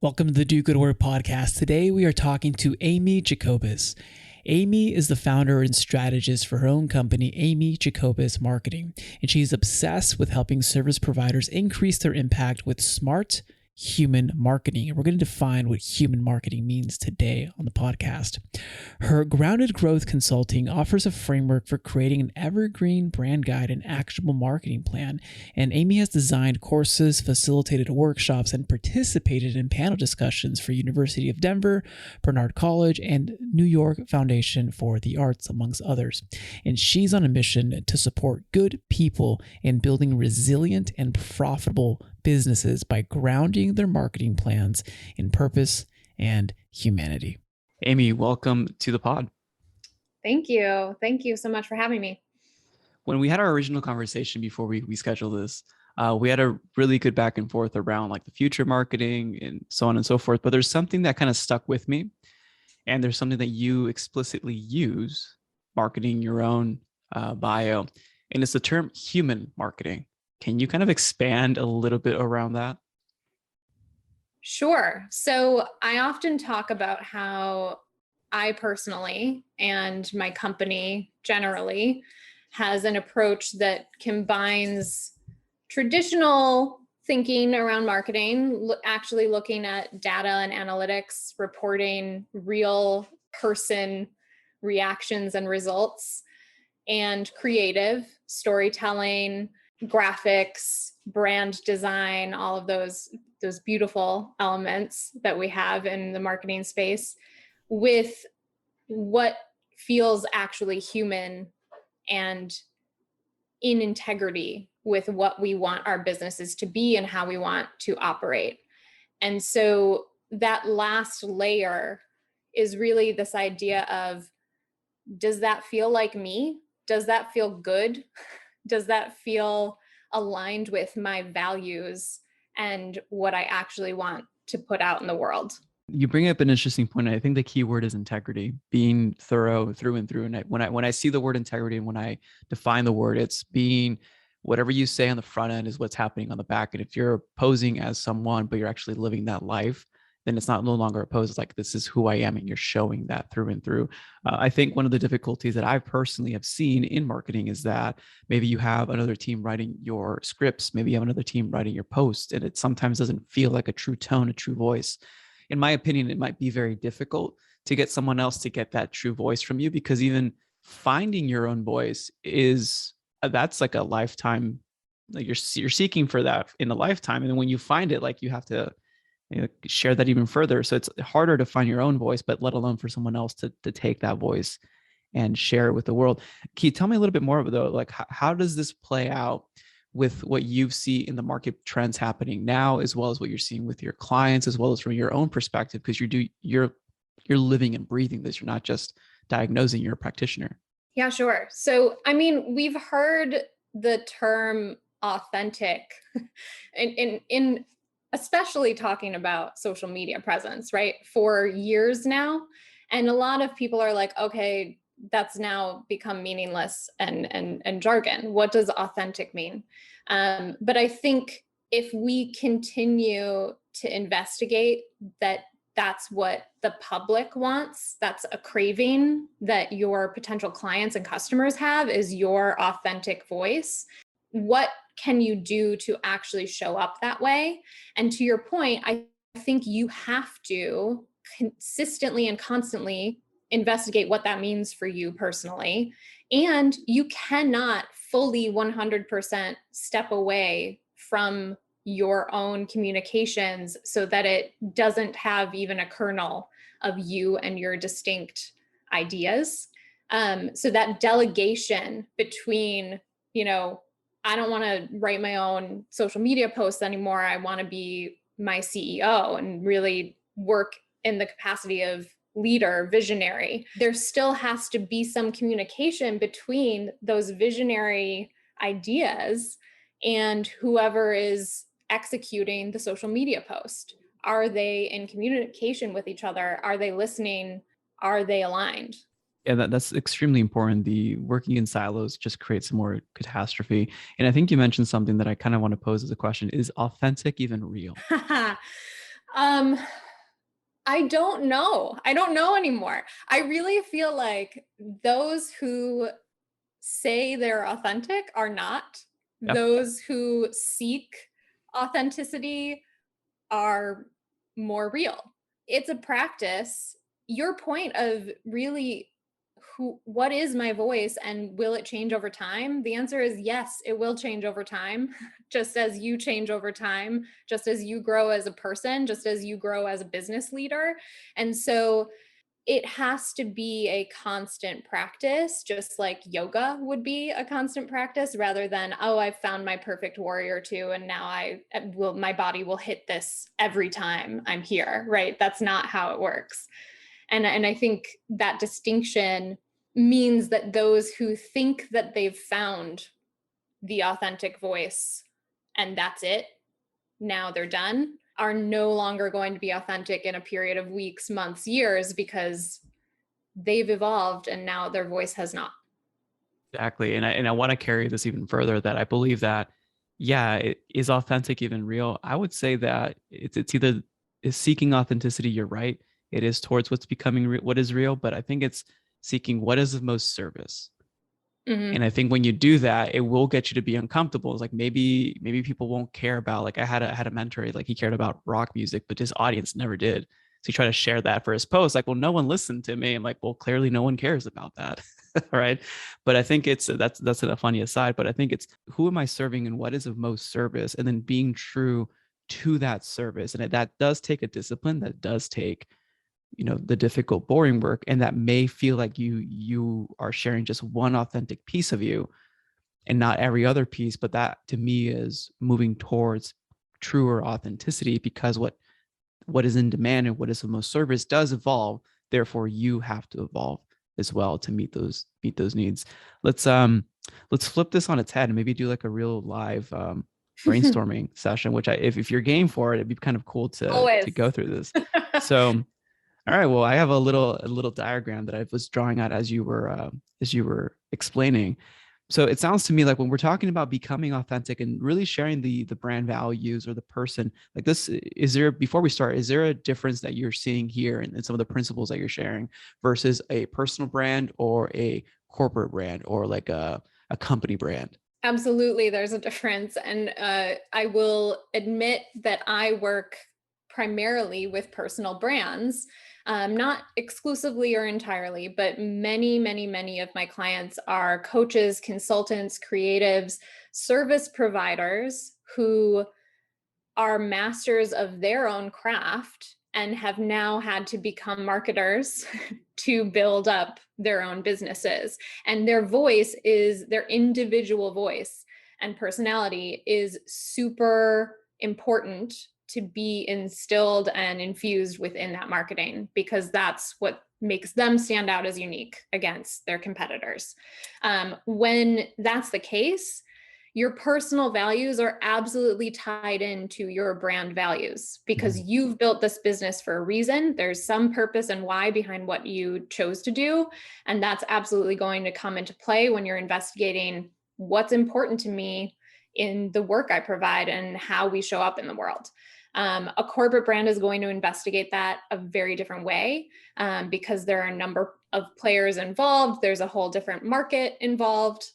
Welcome to the Do Good Work podcast. Today we are talking to Amy Jacobus. Amy is the founder and strategist for her own company, Amy Jacobus Marketing, and she's obsessed with helping service providers increase their impact with smart human marketing. And we're going to define what human marketing means today on the podcast. Her grounded growth consulting offers a framework for creating an evergreen brand guide and actionable marketing plan. And Amy has designed courses, facilitated workshops, and participated in panel discussions for University of Denver, Barnard College, and New York Foundation for the Arts, amongst others. And she's on a mission to support good people in building resilient and profitable businesses by grounding their marketing plans in purpose and humanity. Amy, welcome to the pod. Thank you. Thank you so much for having me. When we had our original conversation before we scheduled this, we had a really good back and forth around like the future marketing and so on and so forth. But there's something that kind of stuck with me. And there's something that you explicitly use, marketing your own bio. And it's the term human marketing. Can you kind of expand a little bit around that? Sure. So I often talk about how I personally and my company generally has an approach that combines traditional thinking around marketing, actually looking at data and analytics, reporting real person reactions and results, and creative storytelling, graphics, brand design, all of those beautiful elements that we have in the marketing space with what feels actually human and in integrity with what we want our businesses to be and how we want to operate. And so that last layer is really this idea of, does that feel like me? Does that feel good? Does that feel aligned with my values and what I actually want to put out in the world? You bring up an interesting point. I think the key word is integrity, being thorough through and through. And when I see the word integrity and when I define the word, it's being whatever you say on the front end is what's happening on the back. And if you're posing as someone, but you're actually living that life, then it's not no longer a pose. It's like, this is who I am. And you're showing that through and through. I think one of the difficulties that I personally have seen in marketing is that maybe you have another team writing your scripts. Maybe you have another team writing your posts. And it sometimes doesn't feel like a true tone, a true voice. In my opinion, it might be very difficult to get someone else to get that true voice from you, because even finding your own voice that's like a lifetime, like you're seeking for that in a lifetime. And then when you find it, like you have to share that even further. So it's harder to find your own voice, but let alone for someone else to take that voice and share it with the world. Can you tell me a little bit more about though, like how does this play out with what you see in the market trends happening now, as well as what you're seeing with your clients, as well as from your own perspective? Because you're living and breathing this. You're not just diagnosing, you're a practitioner. Yeah, sure. So, I mean, we've heard the term authentic in especially talking about social media presence, right? For years now. And a lot of people are like, okay, that's now become meaningless and jargon. What does authentic mean? But I think if we continue to investigate that that's what the public wants, that's a craving that your potential clients and customers have, is your authentic voice. What can you do to actually show up that way? And to your point, I think you have to consistently and constantly investigate what that means for you personally. And you cannot fully 100% step away from your own communications so that it doesn't have even a kernel of you and your distinct ideas. So that delegation between, I don't want to write my own social media posts anymore. I want to be my CEO and really work in the capacity of leader, visionary. There still has to be some communication between those visionary ideas and whoever is executing the social media post. Are they in communication with each other? Are they listening? Are they aligned? Yeah, that's extremely important. The working in silos just creates more catastrophe. And I think you mentioned something that I kind of want to pose as a question. Is authentic even real? Um, I don't know. I don't know anymore. I really feel like those who say they're authentic are not. Yeah. Those who seek authenticity are more real. It's a practice. Your point of really what is my voice and will it change over time? The answer is yes, it will change over time, just as you change over time, just as you grow as a person, just as you grow as a business leader. And so it has to be a constant practice, just like yoga would be a constant practice, rather than, oh, I've found my perfect warrior two, and now my body will hit this every time I'm here, right? That's not how it works. And I think that distinction means that those who think that they've found the authentic voice and that's it, now they're done, are no longer going to be authentic in a period of weeks, months, years, because they've evolved and now their voice has not. Exactly. And I want to carry this even further, that I believe that, yeah, is authentic even real? I would say that it's either is seeking authenticity, you're right. It is towards what's becoming what is real, but I think it's seeking what is of most service. And Mm-hmm. I think when you do that, it will get you to be uncomfortable. It's like maybe people won't care about, like, I had a mentor, like he cared about rock music, but his audience never did. So he tried to share that for his post. Like, well, no one listened to me. I'm like, well, clearly no one cares about that. Right. But I think it's that's a funny aside, but I think it's who am I serving and what is of most service, and then being true to that service. And that does take a discipline, that does take, the difficult boring work, and that may feel like you are sharing just one authentic piece of you and not every other piece, but that to me is moving towards truer authenticity, because what is in demand and what is the most service does evolve. Therefore you have to evolve as well to meet those needs. Let's flip this on its head and maybe do like a real live brainstorming session, which if you're game for it, it'd be kind of cool to Always. go through this. So all right. Well, I have a little diagram that I was drawing out as you were explaining. So it sounds to me like when we're talking about becoming authentic and really sharing the brand values or the person, like this, is there, before we start, is there a difference that you're seeing here in some of the principles that you're sharing versus a personal brand or a corporate brand or like a company brand? Absolutely, there's a difference. And I will admit that I work primarily with personal brands, not exclusively or entirely, but many, many, many of my clients are coaches, consultants, creatives, service providers who are masters of their own craft and have now had to become marketers to build up their own businesses. And their voice is their individual voice and personality is super important to be instilled and infused within that marketing, because that's what makes them stand out as unique against their competitors. When that's the case, your personal values are absolutely tied into your brand values, because Mhm. you've built this business for a reason. There's some purpose and why behind what you chose to do. And that's absolutely going to come into play when you're investigating what's important to me in the work I provide and how we show up in the world. A corporate brand is going to investigate that a very different way, because there are a number of players involved. There's a whole different market involved.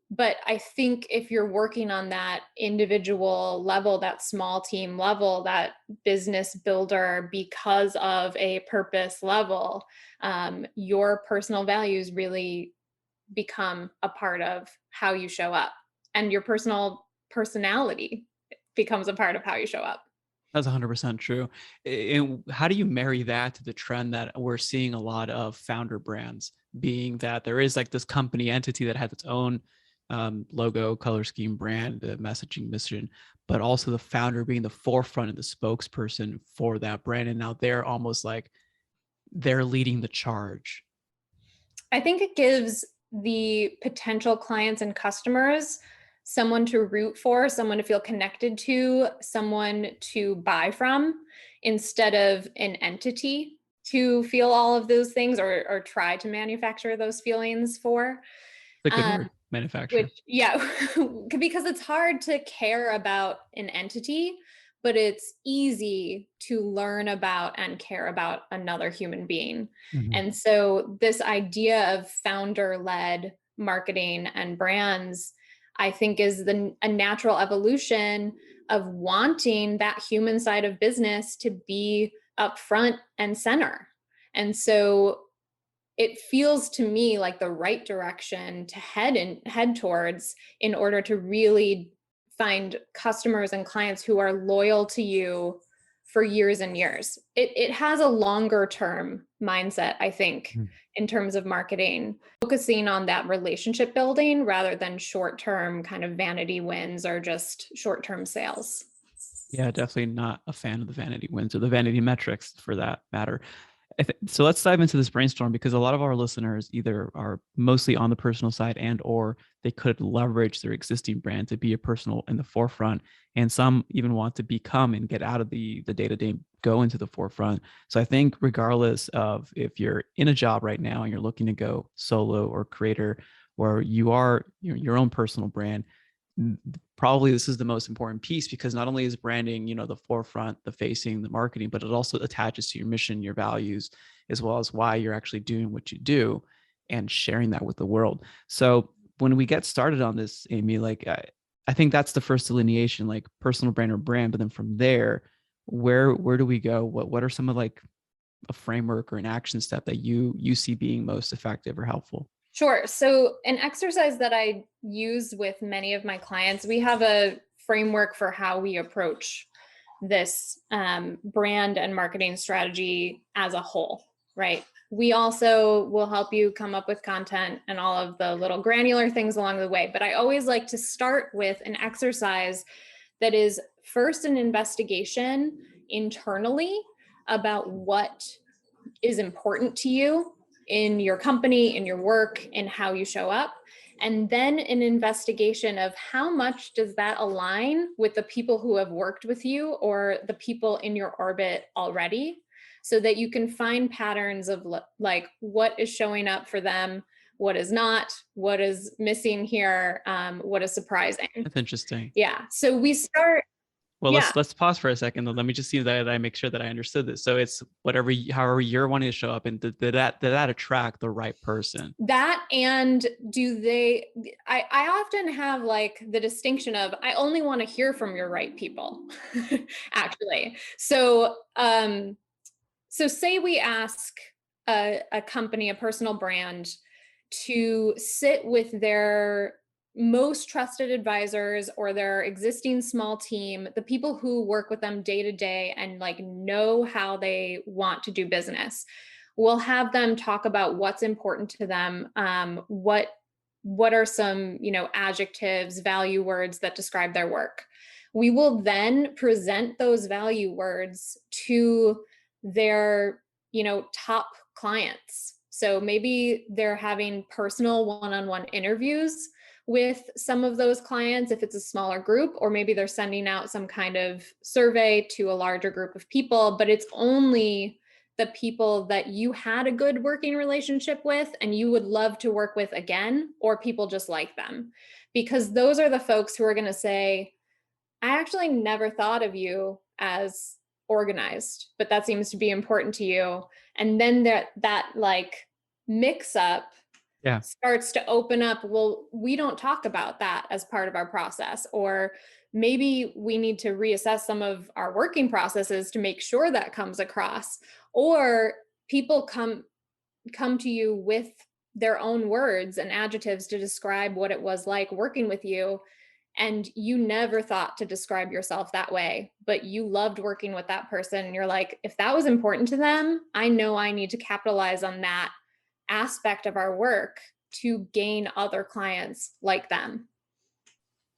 But I think if you're working on that individual level, that small team level, that business builder because of a purpose level, your personal values really become a part of how you show up, and your personal personality becomes a part of how you show up. That's 100% true. And how do you marry that to the trend that we're seeing a lot of founder brands, being that there is like this company entity that has its own logo, color scheme, brand, messaging, mission, but also the founder being the forefront and the spokesperson for that brand. And now they're almost like they're leading the charge. I think it gives the potential clients and customers someone to root for, someone to feel connected to, someone to buy from, instead of an entity to feel all of those things, or try to manufacture those feelings for. It's a good Um, word, manufacturer. which, yeah, because it's hard to care about an entity, but it's easy to learn about and care about another human being. Mhm. And so this idea of founder-led marketing and brands, I think, is a natural evolution of wanting that human side of business to be up front and center. And so it feels to me like the right direction to head towards, in order to really find customers and clients who are loyal to you for years and years. It has a longer term mindset, I think, Mhm. in terms of marketing, focusing on that relationship building rather than short term kind of vanity wins or just short term sales. Yeah, definitely not a fan of the vanity wins or the vanity metrics for that matter. So let's dive into this brainstorm, because a lot of our listeners either are mostly on the personal side and or they could leverage their existing brand to be a personal in the forefront, and some even want to become and get out of the day-to-day, go into the forefront. So I think regardless of if you're in a job right now and you're looking to go solo or creator, or you are your own personal brand, probably this is the most important piece, because not only is branding, the forefront, the facing, the marketing, but it also attaches to your mission, your values, as well as why you're actually doing what you do and sharing that with the world. So when we get started on this, Amy, like I think that's the first delineation, like personal brand or brand. But then from there, where do we go? What are some of like a framework or an action step that you see being most effective or helpful? Sure. So, an exercise that I use with many of my clients, we have a framework for how we approach this brand and marketing strategy as a whole, right? We also will help you come up with content and all of the little granular things along the way. But I always like to start with an exercise that is first an investigation internally about what is important to you in your company, in your work, in how you show up. And then an investigation of how much does that align with the people who have worked with you or the people in your orbit already, so that you can find patterns of like what is showing up for them, what is not, what is missing here, what is surprising. That's interesting. Yeah. So we start, Well, yeah, let's pause for a second. Let me just see that I make sure that I understood this. So it's whatever, however you're wanting to show up, and did that attract the right person? that. And do they, I often have like the distinction of, I only want to hear from your right people, actually. So say we ask a company, a personal brand, to sit with their most trusted advisors or their existing small team, the people who work with them day to day and like know how they want to do business. We'll have them talk about what's important to them, what are some, adjectives, value words that describe their work. We will then present those value words to their, top clients. So maybe they're having personal one-on-one interviews with some of those clients if it's a smaller group, or maybe they're sending out some kind of survey to a larger group of people, but it's only the people that you had a good working relationship with and you would love to work with again, or people just like them. Because those are the folks who are going to say, I actually never thought of you as organized, but that seems to be important to you. And then that like mix up Yeah. starts to open up. Well, we don't talk about that as part of our process, or maybe we need to reassess some of our working processes to make sure that comes across. Or people come to you with their own words and adjectives to describe what it was like working with you, and you never thought to describe yourself that way, but you loved working with that person. And you're like, if that was important to them, I know I need to capitalize on that aspect of our work to gain other clients like them.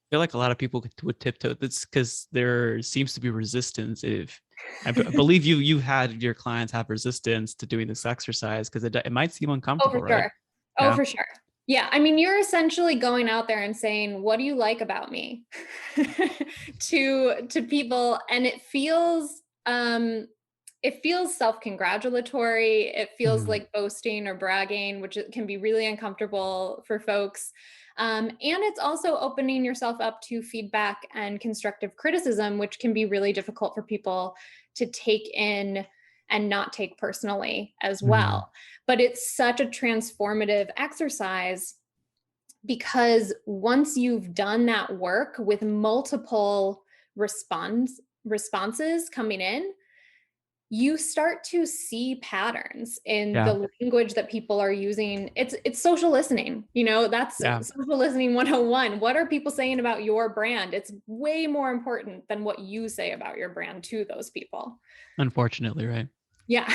Feel like a lot of people would tiptoe. That's because there seems to be resistance. If I believe you had your clients have resistance to doing this exercise because it might seem Oh, uncomfortable, for right? sure. Oh, Yeah. for sure. Yeah. I mean, you're essentially going out there and saying, what do you like about me? to people. And it feels it feels self-congratulatory. It feels Mhm. like boasting or bragging, which can be really uncomfortable for folks. And it's also opening yourself up to feedback and constructive criticism, which can be really difficult for people to take in and not take personally as Mhm. well. But it's such a transformative exercise because once you've done that work with multiple responses coming in, you start to see patterns in Yeah. the language that people are using. It's social listening, that's Yeah. social listening 101. What are people saying about your brand? It's way more important than what you say about your brand to those people. Unfortunately, right? Yeah.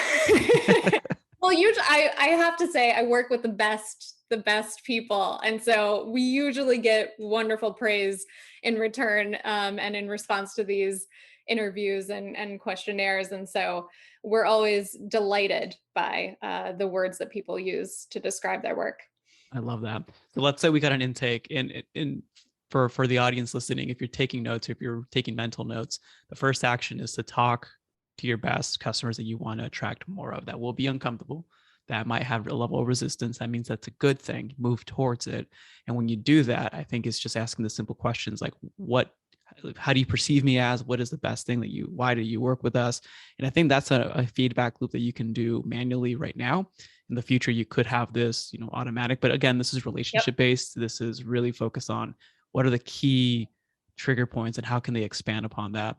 Well, usually I have to say I work with the best people. And so we usually get wonderful praise in return, and in response to these interviews and questionnaires. And so we're always delighted by the words that people use to describe their work. I love that. So let's say we got an intake in for the audience listening, if you're taking notes, if you're taking mental notes, the first action is to talk to your best customers that you want to attract more of. That will be uncomfortable. That might have a level of resistance. That means that's a good thing. Move towards it. And when you do that, I think it's just asking the simple questions like, how do you perceive me as? What is the best thing why do you work with us? And I think that's a feedback loop that you can do manually right now. In the future, you could have this, automatic, but again, this is Yep. relationship based. This is really focused on what are the key trigger points and how can they expand upon that.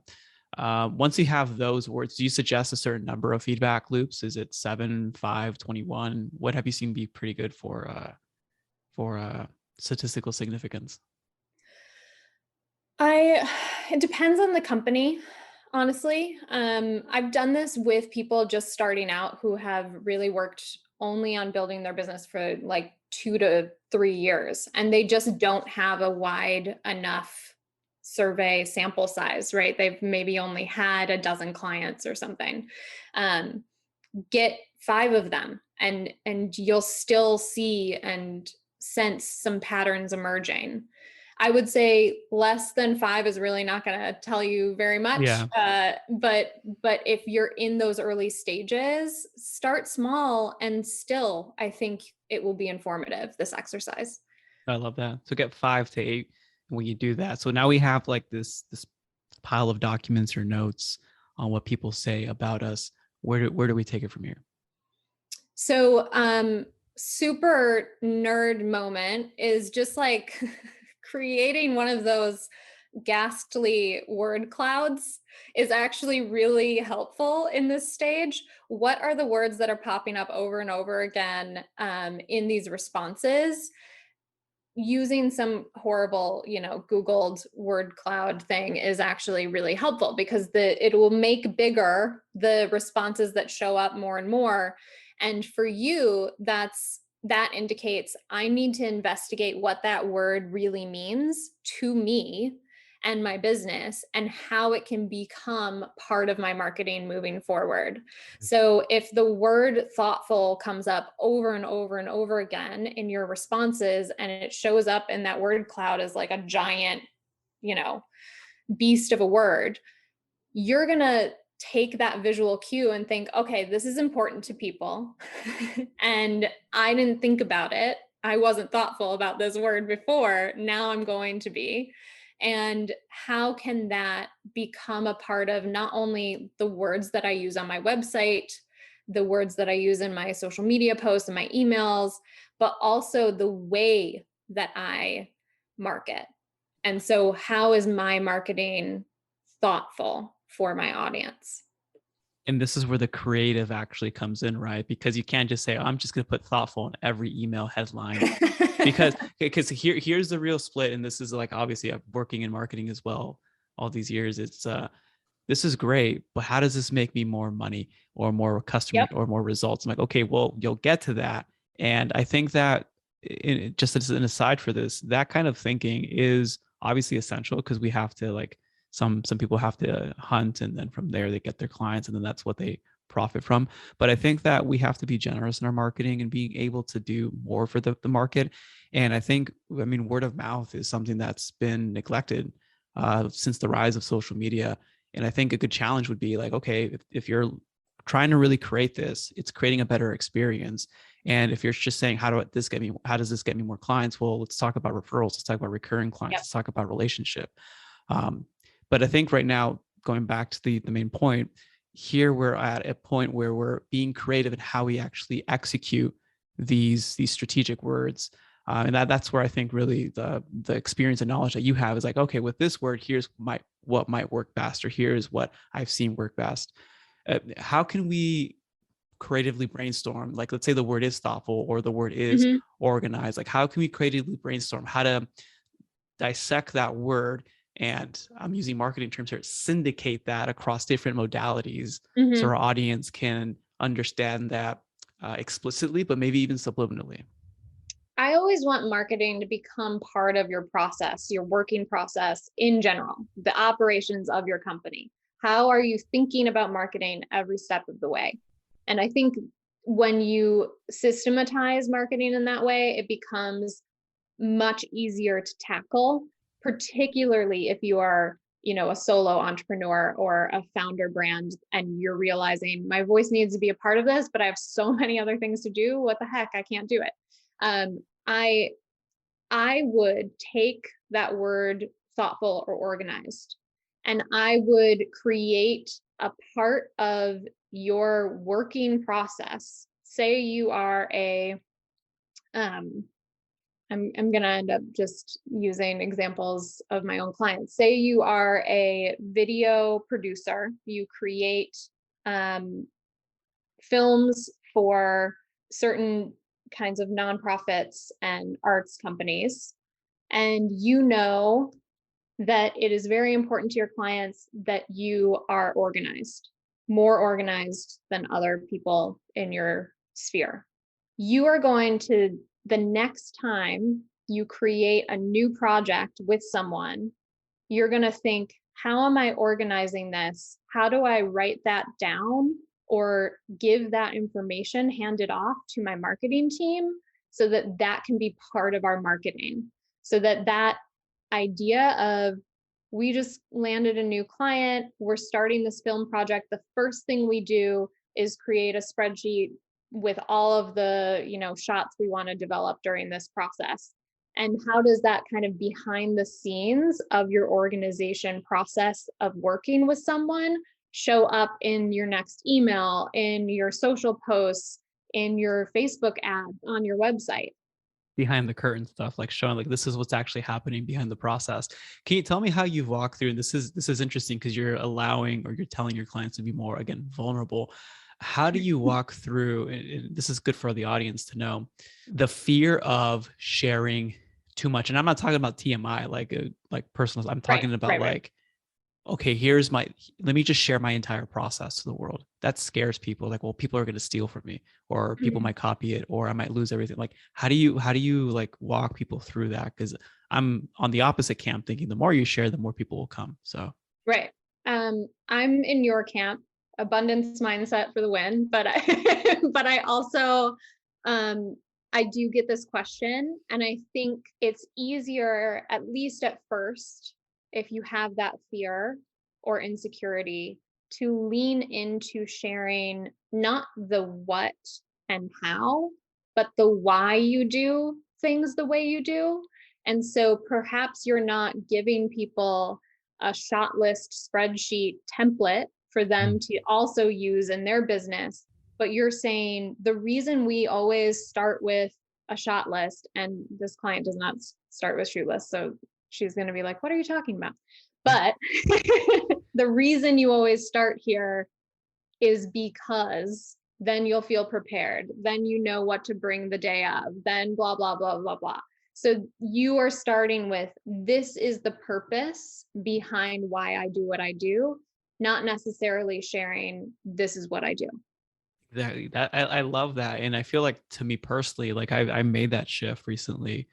Once you have those words, do you suggest a certain number of feedback loops? Is it 7, 5, 21? What have you seen be pretty good for statistical significance? I It depends on the company, honestly. I've done this with people just starting out who have really worked only on building their business for like 2 to 3 years, and they just don't have a wide enough survey sample size, right? They've maybe only had a dozen clients or something. Um, get 5 of them, and you'll still see and sense some patterns emerging. I would say less than 5 is really not going to tell you very much. Yeah, But if you're in those early stages, start small, and still, I think it will be informative, this exercise. I love that. So get 5 to 8 when you do that. So now we have like this pile of documents or notes on what people say about us. Where do we take it from here? So, super nerd moment is just like creating one of those ghastly word clouds is actually really helpful in this stage. What are the words that are popping up over and over again, in these responses? Using some horrible, Googled word cloud thing is actually really helpful because it will make bigger the responses that show up more and more. And for you, that indicates I need to investigate what that word really means to me and my business and how it can become part of my marketing moving forward. So if the word thoughtful comes up over and over and over again in your responses, and it shows up in that word cloud as like a giant, you know, beast of a word, you're going to take that visual cue and think, okay, this is important to people. And I didn't think about it. I wasn't thoughtful about this word before. Now I'm going to be. And how can that become a part of not only the words that I use on my website, the words that I use in my social media posts and my emails, but also the way that I market? And so, how is my marketing thoughtful for my audience? And this is where the creative actually comes in, right? Because you can't just say, oh, I'm just going to put thoughtful in every email headline. Because here's the real split. And this is like, obviously I'm working in marketing as well all these years. It's this is great, but how does this make me more money or more customer Yep. or more results? I'm like, okay, well, you'll get to that. And I think that just as an aside for this, that kind of thinking is obviously essential because we have to like some people have to hunt and then from there they get their clients and then that's what they profit from. But I think that we have to be generous in our marketing and being able to do more for the market. And I think, I mean, word of mouth is something that's been neglected since the rise of social media. And I think a good challenge would be like, okay, if you're trying to really create this, it's creating a better experience. And if you're just saying, how does this get me more clients? Well, let's talk about referrals. Let's talk about recurring clients. Yep. Let's talk about relationship. Um, but I think right now, going back to the main point, here we're at a point where we're being creative in how we actually execute these strategic words. And that's where I think really the experience and knowledge that you have is like, okay, with this word, here's what might work best, or here's what I've seen work best. How can we creatively brainstorm? Like, let's say the word is thoughtful or the word is Hmm. organized. Like, how can we creatively brainstorm how to dissect that word? And I'm using marketing terms here, syndicate that across different modalities so Hmm. our audience can understand that explicitly, but maybe even subliminally. I always want marketing to become part of your process, your working process in general, the operations of your company. How are you thinking about marketing every step of the way? And I think when you systematize marketing in that way, it becomes much easier to tackle, particularly if you are, a solo entrepreneur or a founder brand and you're realizing my voice needs to be a part of this, but I have so many other things to do. What the heck? I can't do it. Um, I I would take that word thoughtful or organized, and I would create a part of your working process. Say you are a um, I'm going to end up just using examples of my own clients. Say you are a video producer, you create um, films for certain kinds of nonprofits and arts companies, and you know that it is very important to your clients that you are organized, more organized than other people in your sphere. You are going to, the next time you create a new project with someone, you're going to think, how am I organizing this? How do I write that down or give that information, hand it off to my marketing team so that that can be part of our marketing? So that that idea of, we just landed a new client, we're starting this film project, the first thing we do is create a spreadsheet with all of the, shots we want to develop during this process. And how does that kind of behind the scenes of your organization process of working with someone show up in your next email, in your social posts, in your Facebook ads, on your website? Behind the curtain stuff, like showing like this is what's actually happening behind the process. Can you tell me how you've walked through, and this is interesting because you're allowing or you're telling your clients to be more, again, vulnerable. How do you walk through, and this is good for the audience to know, the fear of sharing too much? And I'm not talking about TMI, like personal, I'm Right, talking about right, right. like, okay, let me just share my entire process to the world. That scares people. Like, well, people are going to steal from me, or people Mhm. might copy it, or I might lose everything. Like, how do you like walk people through that? Because I'm on the opposite camp, thinking the more you share, the more people will come. So Right. I'm in your camp, abundance mindset for the win, but I, but I also, um, I do get this question, and I think it's easier, at least at first, if you have that fear or insecurity, to lean into sharing not the what and how, but the why you do things the way you do. And so perhaps you're not giving people a shot list spreadsheet template for them to also use in their business. But you're saying the reason we always start with a shot list, and this client does not start with shoot lists. So she's going to be like, what are you talking about? But the reason you always start here is because then you'll feel prepared. Then you know what to bring the day of, then blah, blah, blah, blah, blah. So you are starting with, this is the purpose behind why I do what I do, not necessarily sharing, this is what I do. I love that, and I feel like, to me personally, like I made that shift recently,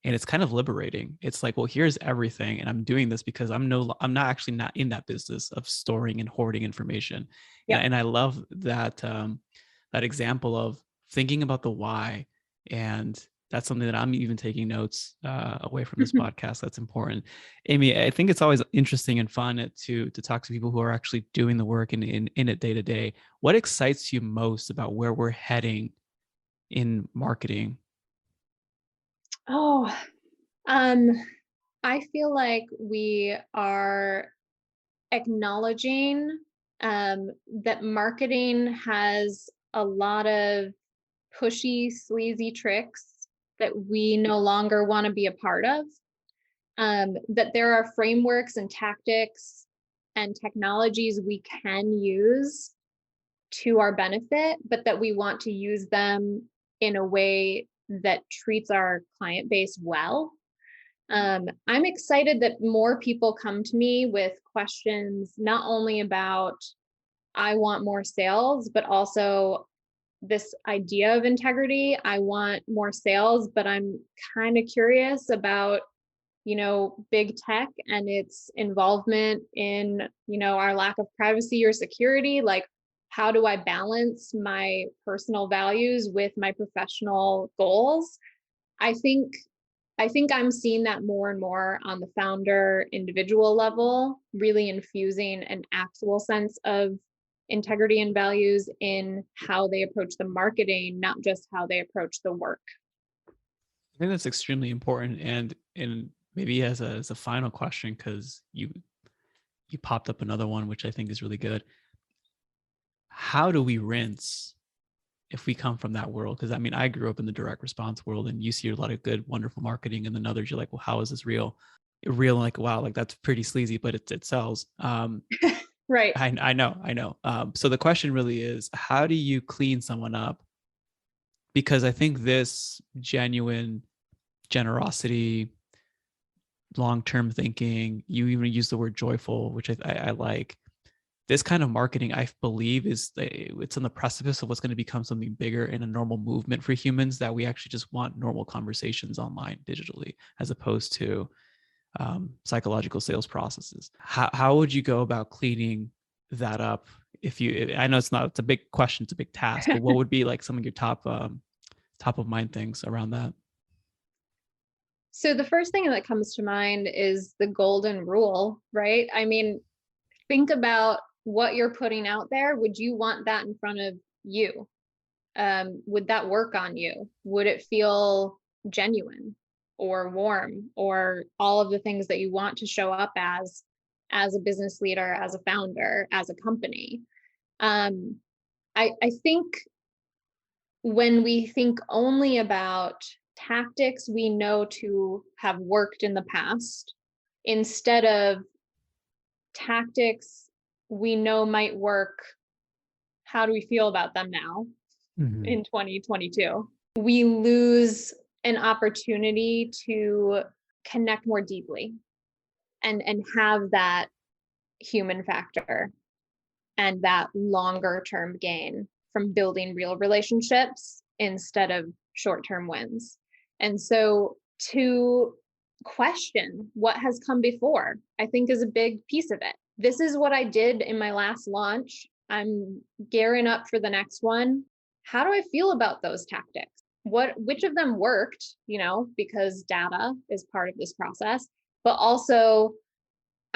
and it's kind of liberating. It's like, well, here's everything, and I'm doing this because I'm not actually not in that business of storing and hoarding information. Yep. And I love that that example of thinking about the why. And that's something that I'm even taking notes away from this podcast. That's important. Amy, I think it's always interesting and fun to talk to people who are actually doing the work and in it day to day. What excites you most about where we're heading in marketing? Oh, um, I feel like we are acknowledging that marketing has a lot of pushy, sleazy tricks that we no longer want to be a part of. That there are frameworks and tactics and technologies we can use to our benefit, but that we want to use them in a way that treats our client base well. I'm excited that more people come to me with questions not only about I want more sales, but also this idea of integrity. I want more sales, but I'm kind of curious about, big tech and its involvement in, our lack of privacy or security. Like, how do I balance my personal values with my professional goals? I think I think I'm seeing that more and more on the founder individual level, really infusing an actual sense of integrity and values in how they approach the marketing, not just how they approach the work. I think that's extremely important. And maybe as a final question, because you popped up another one which I think is really good. How do we rinse if we come from that world? Because I mean, I grew up in the direct response world, and you see a lot of good, wonderful marketing, and then others you're like, well, how is this real? Real, like, wow, like that's pretty sleazy, but it sells. Right. I know. So the question really is, how do you clean someone up? Because I think this genuine generosity, long-term thinking, you even use the word joyful, which I like. This kind of marketing, I believe, it's on the precipice of what's going to become something bigger and a normal movement for humans, that we actually just want normal conversations online digitally, as opposed to psychological sales processes. How would you go about cleaning that up? If you, I know it's a big question, it's a big task, but what would be like some of your top of mind things around that? So the first thing that comes to mind is the golden rule, right? I mean, think about what you're putting out there. Would you want that in front of you? Would that work on you? Would it feel genuine or warm or all of the things that you want to show up as a business leader, as a founder, as a company? Um, I think when we think only about tactics we know to have worked in the past, instead of tactics we know might work, how do we feel about them now Mm-hmm. in 2022? We lose an opportunity to connect more deeply and have that human factor and that longer term gain from building real relationships instead of short term wins. And so to question what has come before, I think is a big piece of it. This is what I did in my last launch. I'm gearing up for the next one. How do I feel about those tactics? Which of them worked, because data is part of this process, but also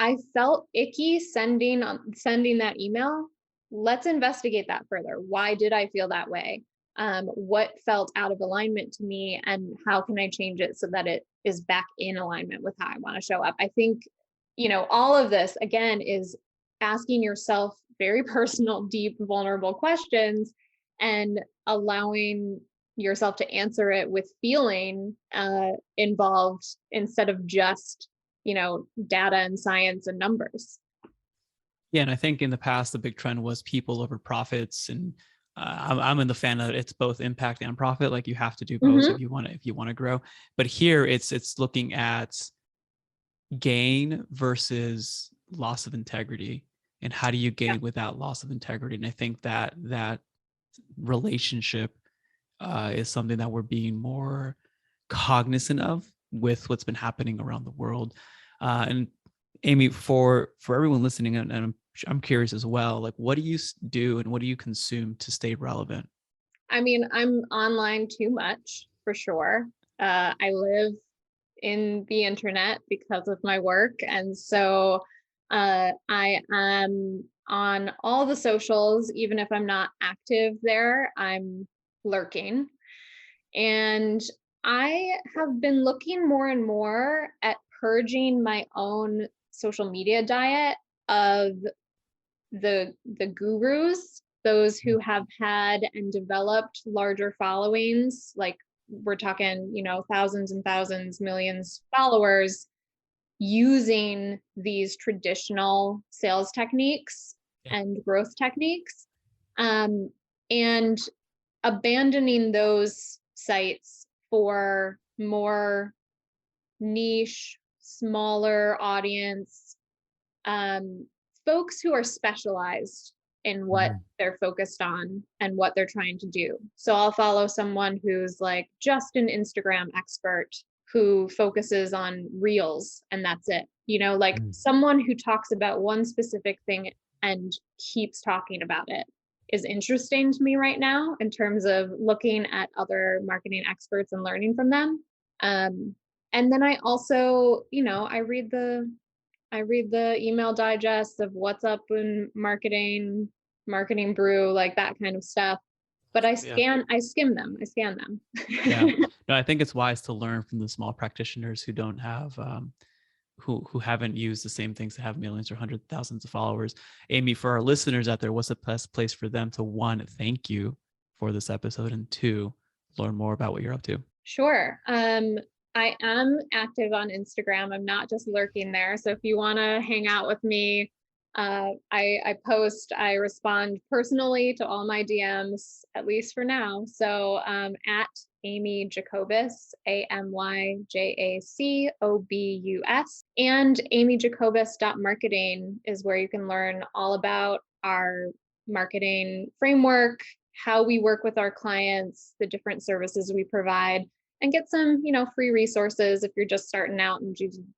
I felt icky sending that email. Let's investigate that further. Why did I feel that way? What felt out of alignment to me, and how can I change it so that it is back in alignment with how I want to show up? I think, all of this again is asking yourself very personal, deep, vulnerable questions and allowing yourself to answer it with feeling involved instead of just data and science and numbers. Yeah, and I think in the past the big trend was people over profits, and I'm in the fan of it's both impact and profit. Like you have to do both Mm-hmm. if you want to grow. But here it's looking at gain versus loss of integrity, and how do you Yeah. gain without loss of integrity? And I think that relationship is something that we're being more cognizant of with what's been happening around the world. And Amy, for everyone listening, and I'm curious as well, like what do you do and what do you consume to stay relevant? I mean, I'm online too much. for sure. I live in the internet because of my work. And so I am on all the socials, even if I'm not active there, I'm lurking. And I have been looking more and more at purging my own social media diet of the gurus, those who have had and developed larger followings, like we're talking, thousands and thousands, millions followers, using these traditional sales techniques Yeah. and growth techniques, and abandoning those sites for more niche, smaller audience, folks who are specialized in what they're focused on and what they're trying to do. So I'll follow someone who's like just an Instagram expert who focuses on reels and that's it. Like someone who talks about one specific thing and keeps talking about it is interesting to me right now in terms of looking at other marketing experts and learning from them. And then I also, I read the email digests of what's up in marketing brew, like that kind of stuff. But I skim them. Yeah. No, I think it's wise to learn from the small practitioners who don't have who haven't used the same things that have millions or hundreds of thousands of followers. Amy, for our listeners out there, what's the best place for them to, one, thank you for this episode, and two, learn more about what you're up to? Sure. I am active on Instagram. I'm not just lurking there. So if you want to hang out with me, I post, I respond personally to all my DMs, at least for now. So at Amy Jacobus, AMYJACOBUS, and amyjacobus.marketing is where you can learn all about our marketing framework, how we work with our clients, the different services we provide, and get some, free resources if you're just starting out and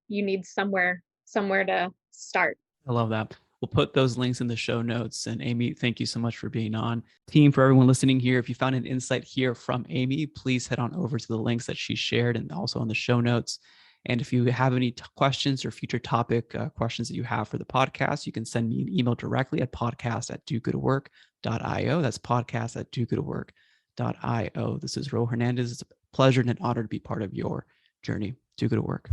you need somewhere to start. I love that. We'll put those links in the show notes. And Amy, thank you so much for being on. Team, for everyone listening here, if you found an insight here from Amy, please head on over to the links that she shared and also on the show notes. And if you have any questions or future topic questions that you have for the podcast, you can send me an email directly at podcast@dogoodwork.io. That's podcast@dogoodwork.io. This is Raul Hernandez. It's a pleasure and an honor to be part of your journey. Do good at work.